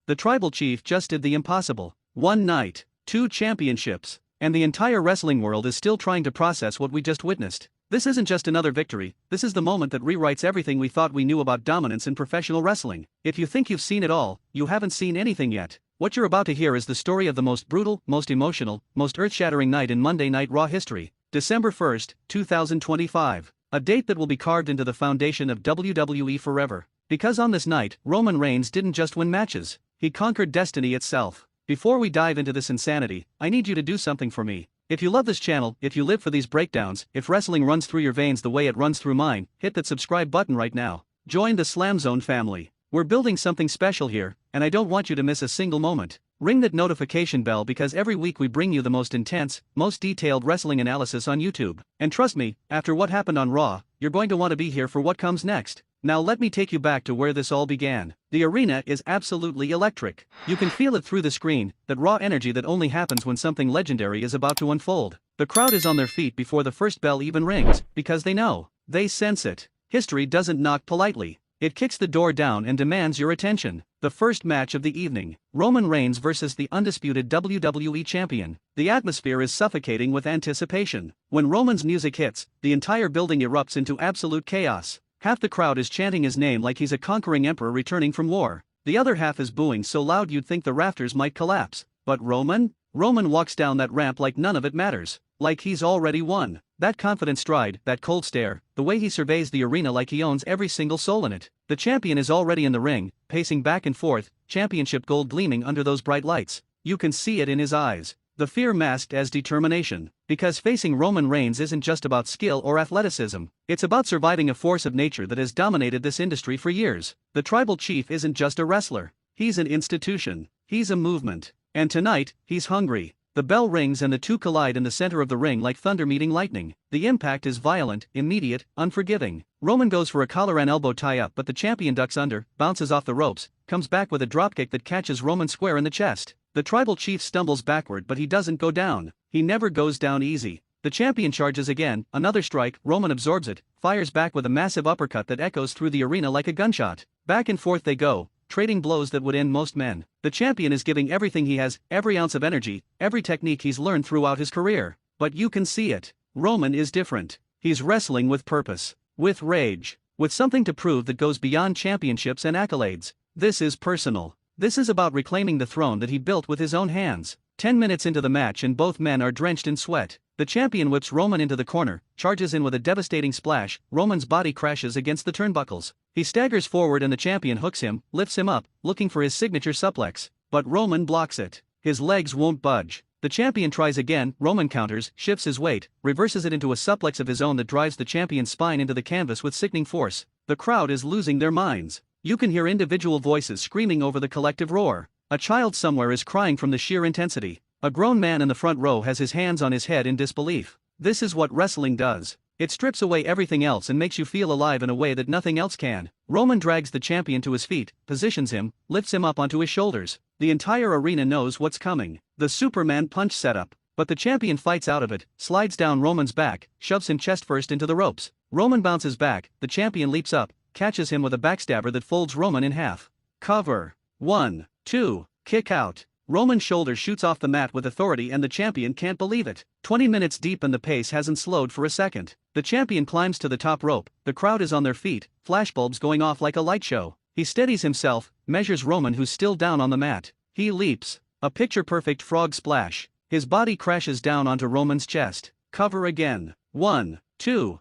The tribal chief just did the impossible. One night, 2 championships, and the entire wrestling world is still trying to process what we just witnessed. This isn't just another victory, this is the moment that rewrites everything we thought we knew about dominance in professional wrestling. If you think you've seen it all, you haven't seen anything yet. What you're about to hear is the story of the most brutal, most emotional, most earth-shattering night in Monday Night Raw history. December 1st, 2025. A date that will be carved into the foundation of WWE forever. Because on this night, Roman Reigns didn't just win matches, he conquered destiny itself. Before we dive into this insanity, I need you to do something for me. If you love this channel, if you live for these breakdowns, if wrestling runs through your veins the way it runs through mine, hit that subscribe button right now. Join the SLAMZONE family. We're building something special here, and I don't want you to miss a single moment. Ring that notification bell because every week we bring you the most intense, most detailed wrestling analysis on YouTube. And trust me, after what happened on Raw, you're going to want to be here for what comes next. Now let me take you back to where this all began. The arena is absolutely electric. You can feel it through the screen, that raw energy that only happens when something legendary is about to unfold. The crowd is on their feet before the first bell even rings, because they know. They sense it. History doesn't knock politely. It kicks the door down and demands your attention. The first match of the evening. Roman Reigns versus the undisputed WWE champion. The atmosphere is suffocating with anticipation. When Roman's music hits, the entire building erupts into absolute chaos. Half the crowd is chanting his name like he's a conquering emperor returning from war. The other half is booing so loud you'd think the rafters might collapse. But Roman walks down that ramp like none of it matters. Like he's already won. That confident stride, that cold stare, the way he surveys the arena like he owns every single soul in it. The champion is already in the ring, pacing back and forth, championship gold gleaming under those bright lights. You can see it in his eyes. The fear masked as determination. Because facing Roman Reigns isn't just about skill or athleticism, it's about surviving a force of nature that has dominated this industry for years. The tribal chief isn't just a wrestler. He's an institution. He's a movement. And tonight, he's hungry. The bell rings and the two collide in the center of the ring like thunder meeting lightning. The impact is violent, immediate, unforgiving. Roman goes for a collar and elbow tie-up but the champion ducks under, bounces off the ropes, comes back with a dropkick that catches Roman square in the chest. The tribal chief stumbles backward but he doesn't go down. He never goes down easy. The champion charges again, another strike, Roman absorbs it, fires back with a massive uppercut that echoes through the arena like a gunshot. Back and forth they go, trading blows that would end most men. The champion is giving everything he has, every ounce of energy, every technique he's learned throughout his career. But you can see it. Roman is different. He's wrestling with purpose, with rage, with something to prove that goes beyond championships and accolades. This is personal. This is about reclaiming the throne that he built with his own hands. 10 minutes into the match and both men are drenched in sweat. The champion whips Roman into the corner, charges in with a devastating splash. Roman's body crashes against the turnbuckles. He staggers forward and the champion hooks him, lifts him up, looking for his signature suplex. But Roman blocks it. His legs won't budge. The champion tries again, Roman counters, shifts his weight, reverses it into a suplex of his own that drives the champion's spine into the canvas with sickening force. The crowd is losing their minds. You can hear individual voices screaming over the collective roar. A child somewhere is crying from the sheer intensity. A grown man in the front row has his hands on his head in disbelief. This is what wrestling does. It strips away everything else and makes you feel alive in a way that nothing else can. Roman drags the champion to his feet, positions him, lifts him up onto his shoulders. The entire arena knows what's coming. The Superman punch setup. But the champion fights out of it, slides down Roman's back, shoves him chest first into the ropes. Roman bounces back, the champion leaps up, catches him with a backstabber that folds Roman in half. Cover. 1, 2, kick out. Roman's shoulder shoots off the mat with authority and the champion can't believe it. 20 minutes deep and the pace hasn't slowed for a second. The champion climbs to the top rope, the crowd is on their feet, flashbulbs going off like a light show. He steadies himself, measures Roman who's still down on the mat. He leaps. A picture-perfect frog splash. His body crashes down onto Roman's chest. Cover again. 1, 2,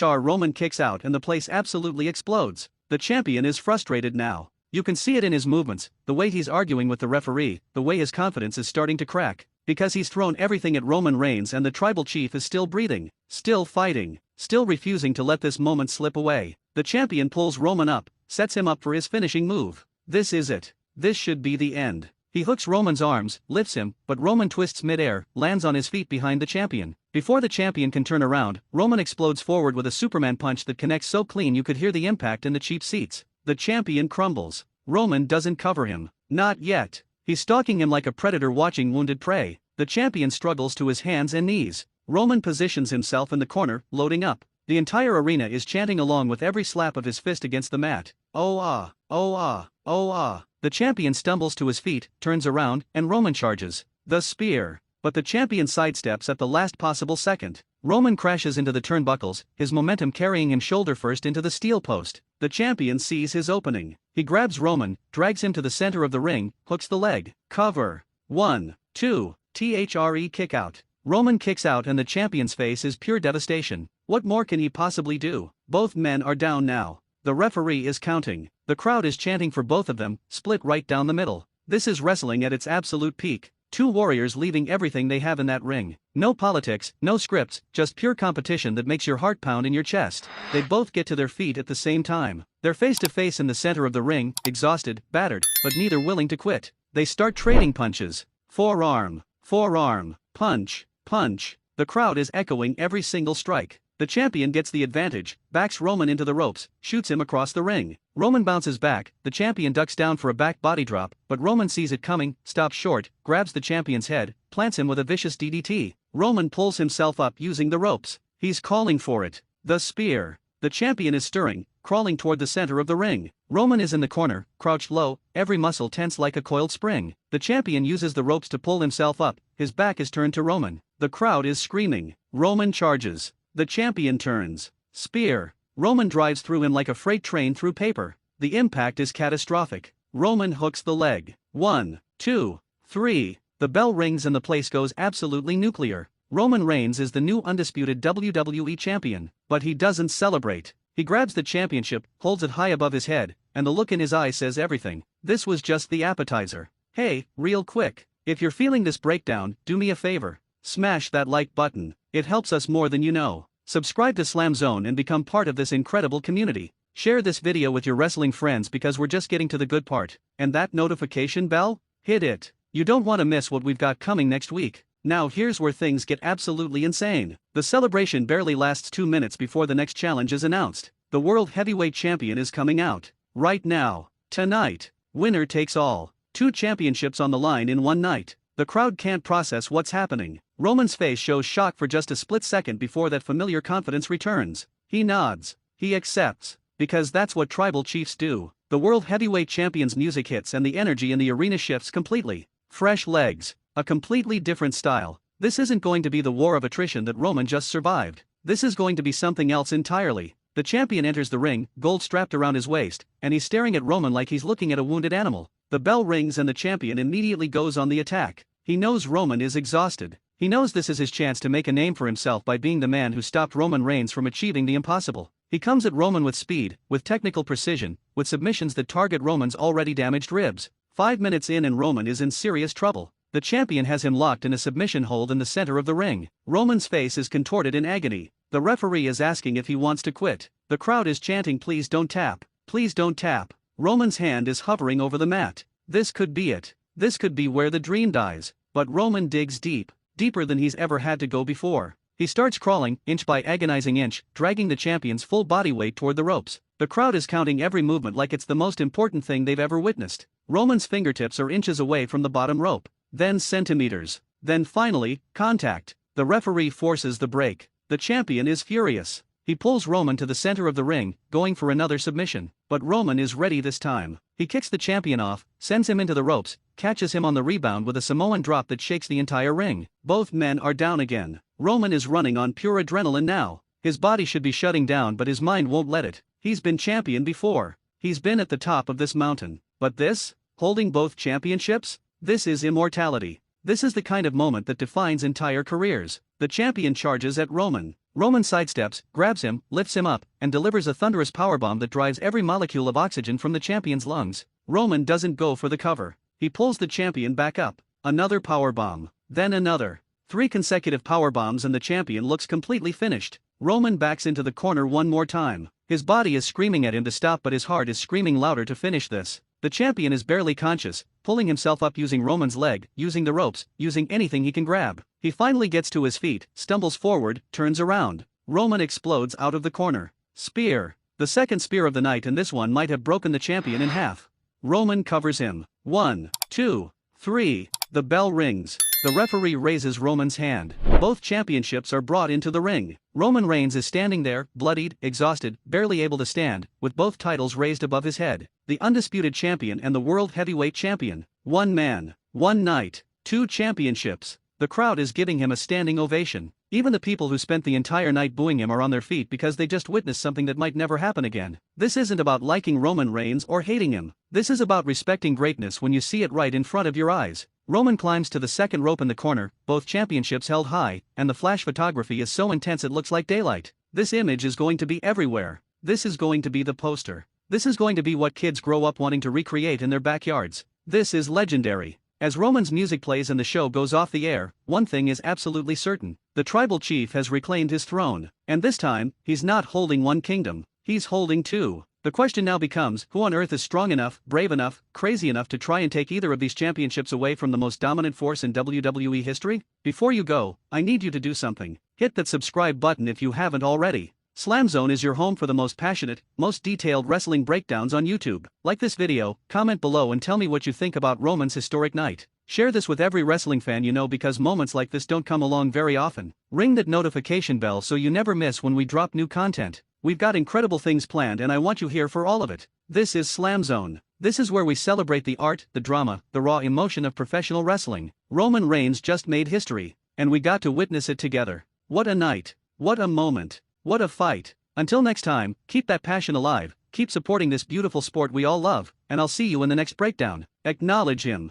Roman kicks out and the place absolutely explodes. The champion is frustrated now. You can see it in his movements, the way he's arguing with the referee, the way his confidence is starting to crack. Because he's thrown everything at Roman Reigns and the tribal chief is still breathing, still fighting, still refusing to let this moment slip away. The champion pulls Roman up, sets him up for his finishing move. This is it. This should be the end. He hooks Roman's arms, lifts him, but Roman twists mid-air, lands on his feet behind the champion. Before the champion can turn around, Roman explodes forward with a Superman punch that connects so clean you could hear the impact in the cheap seats. The champion crumbles. Roman doesn't cover him. Not yet. He's stalking him like a predator watching wounded prey. The champion struggles to his hands and knees. Roman positions himself in the corner, loading up. The entire arena is chanting along with every slap of his fist against the mat. Oh ah, oh ah, oh ah. The champion stumbles to his feet, turns around, and Roman charges. The spear. But the champion sidesteps at the last possible second. Roman crashes into the turnbuckles, his momentum carrying him shoulder first into the steel post. The champion sees his opening. He grabs Roman, drags him to the center of the ring, hooks the leg. Cover. 1, 2, THRE kick out. Roman kicks out and the champion's face is pure devastation. What more can he possibly do? Both men are down now. The referee is counting. The crowd is chanting for both of them, split right down the middle. This is wrestling at its absolute peak. Two warriors leaving everything they have in that ring. No politics, no scripts, just pure competition that makes your heart pound in your chest. They both get to their feet at the same time. They're face to face in the center of the ring, exhausted, battered, but neither willing to quit. They start trading punches. Forearm, forearm, punch, punch. The crowd is echoing every single strike. The champion gets the advantage, backs Roman into the ropes, shoots him across the ring. Roman bounces back, the champion ducks down for a back body drop, but Roman sees it coming, stops short, grabs the champion's head, plants him with a vicious DDT. Roman pulls himself up using the ropes. He's calling for it. The spear. The champion is stirring, crawling toward the center of the ring. Roman is in the corner, crouched low, every muscle tense like a coiled spring. The champion uses the ropes to pull himself up, his back is turned to Roman. The crowd is screaming. Roman charges. The champion turns. Spear. Roman drives through him like a freight train through paper. The impact is catastrophic. Roman hooks the leg. 1, 2, 3. The bell rings and the place goes absolutely nuclear. Roman Reigns is the new undisputed WWE champion, but he doesn't celebrate. He grabs the championship, holds it high above his head, and the look in his eye says everything. This was just the appetizer. Hey, real quick, if you're feeling this breakdown, do me a favor. Smash that like button. It helps us more than you know. Subscribe to SLAMZONE and become part of this incredible community. Share this video with your wrestling friends because we're just getting to the good part. And that notification bell? Hit it. You don't want to miss what we've got coming next week. Now here's where things get absolutely insane. The celebration barely lasts 2 minutes before the next challenge is announced. The World Heavyweight Champion is coming out. Right now. Tonight. Winner takes all. 2 championships on the line in one night. The crowd can't process what's happening. Roman's face shows shock for just a split second before that familiar confidence returns. He nods. He accepts. Because that's what tribal chiefs do. The World Heavyweight Champion's music hits and the energy in the arena shifts completely. Fresh legs. A completely different style. This isn't going to be the war of attrition that Roman just survived. This is going to be something else entirely. The champion enters the ring, gold strapped around his waist, and he's staring at Roman like he's looking at a wounded animal. The bell rings and the champion immediately goes on the attack. He knows Roman is exhausted. He knows this is his chance to make a name for himself by being the man who stopped Roman Reigns from achieving the impossible. He comes at Roman with speed, with technical precision, with submissions that target Roman's already damaged ribs. 5 minutes in and Roman is in serious trouble. The champion has him locked in a submission hold in the center of the ring. Roman's face is contorted in agony. The referee is asking if he wants to quit. The crowd is chanting, "Please don't tap. Please don't tap." Roman's hand is hovering over the mat. This could be it. This could be where the dream dies. But Roman digs deep, deeper than he's ever had to go before. He starts crawling, inch by agonizing inch, dragging the champion's full body weight toward the ropes. The crowd is counting every movement like it's the most important thing they've ever witnessed. Roman's fingertips are inches away from the bottom rope, then centimeters, then finally, contact. The referee forces the break. The champion is furious. He pulls Roman to the center of the ring, going for another submission. But Roman is ready this time. He kicks the champion off, sends him into the ropes, catches him on the rebound with a Samoan drop that shakes the entire ring. Both men are down again. Roman is running on pure adrenaline now. His body should be shutting down but his mind won't let it. He's been champion before. He's been at the top of this mountain. But this? Holding both championships? This is immortality. This is the kind of moment that defines entire careers. The champion charges at Roman. Roman sidesteps, grabs him, lifts him up, and delivers a thunderous powerbomb that drives every molecule of oxygen from the champion's lungs. Roman doesn't go for the cover. He pulls the champion back up. Another powerbomb. Then another. 3 consecutive powerbombs and the champion looks completely finished. Roman backs into the corner one more time. His body is screaming at him to stop but his heart is screaming louder to finish this. The champion is barely conscious, pulling himself up using Roman's leg, using the ropes, using anything he can grab. He finally gets to his feet, stumbles forward, turns around. Roman explodes out of the corner. Spear. The second spear of the night and this one might have broken the champion in half. Roman covers him. 1, 2, 3. The bell rings. The referee raises Roman's hand. Both championships are brought into the ring. Roman Reigns is standing there, bloodied, exhausted, barely able to stand, with both titles raised above his head. The Undisputed Champion and the World Heavyweight Champion. One man, one night, two championships. The crowd is giving him a standing ovation. Even the people who spent the entire night booing him are on their feet because they just witnessed something that might never happen again. This isn't about liking Roman Reigns or hating him. This is about respecting greatness when you see it right in front of your eyes. Roman climbs to the second rope in the corner, both championships held high, and the flash photography is so intense it looks like daylight. This image is going to be everywhere. This is going to be the poster. This is going to be what kids grow up wanting to recreate in their backyards. This is legendary. As Roman's music plays and the show goes off the air, one thing is absolutely certain. The tribal chief has reclaimed his throne. And this time, he's not holding one kingdom. He's holding two. The question now becomes, who on earth is strong enough, brave enough, crazy enough to try and take either of these championships away from the most dominant force in WWE history? Before you go, I need you to do something. Hit that subscribe button if you haven't already. SLAMZONE is your home for the most passionate, most detailed wrestling breakdowns on YouTube. Like this video, comment below and tell me what you think about Roman's historic night. Share this with every wrestling fan you know because moments like this don't come along very often. Ring that notification bell so you never miss when we drop new content. We've got incredible things planned and I want you here for all of it. This is SLAMZONE. This is where we celebrate the art, the drama, the raw emotion of professional wrestling. Roman Reigns just made history, and we got to witness it together. What a night. What a moment. What a fight. Until next time, keep that passion alive, keep supporting this beautiful sport we all love, and I'll see you in the next breakdown. Acknowledge him.